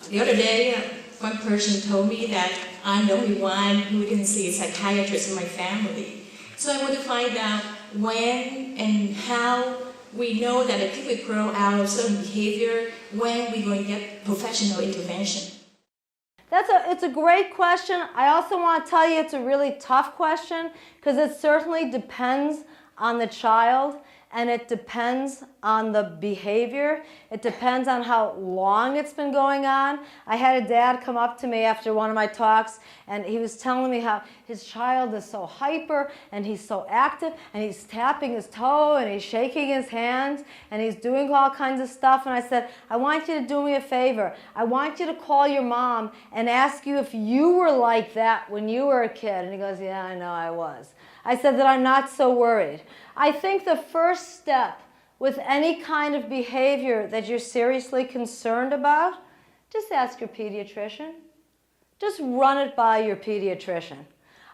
The other day, one person told me that I'm the only one who didn't see a psychiatrist in my family. So I want to find out when and how we know that if people grow out of certain behavior, when we're going to get professional intervention. It's a great question. I also want to tell you it's a really tough question because it certainly depends on the child and it depends on the behavior. It depends on how long it's been going on. I had a dad come up to me after one of my talks and he was telling me how his child is so hyper and he's so active and he's tapping his toe and he's shaking his hands and he's doing all kinds of stuff. And I said, I want you to do me a favor. I want you to call your mom and ask you if you were like that when you were a kid. And he goes, yeah, I know I was. I said that I'm not so worried. I think the first step with any kind of behavior that you're seriously concerned about, just ask your pediatrician. Just run it by your pediatrician.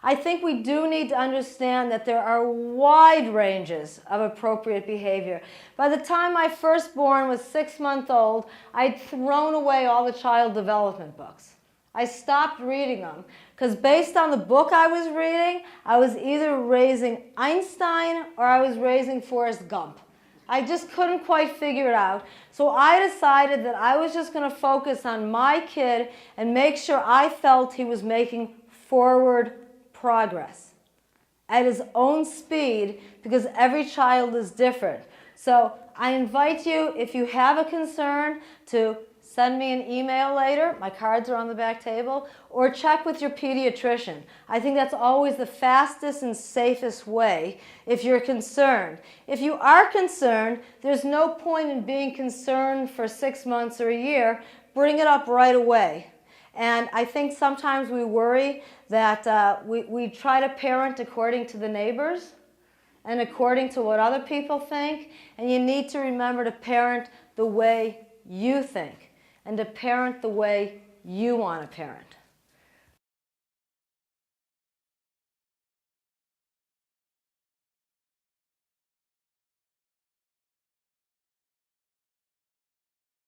I think we do need to understand that there are wide ranges of appropriate behavior. By the time my firstborn was 6 months old, I'd thrown away all the child development books. I stopped reading them because based on the book I was reading, I was either raising Einstein or I was raising Forrest Gump. I just couldn't quite figure it out. So I decided that I was just going to focus on my kid and make sure I felt he was making forward progress at his own speed because every child is different. So I invite you, if you have a concern, to send me an email later. My cards are on the back table. Or check with your pediatrician. I think that's always the fastest and safest way if you're concerned. If you are concerned, there's no point in being concerned for 6 months or a year. Bring it up right away. And I think sometimes we worry that we try to parent according to the neighbors and according to what other people think. And you need to remember to parent the way you think and to parent the way you want to parent.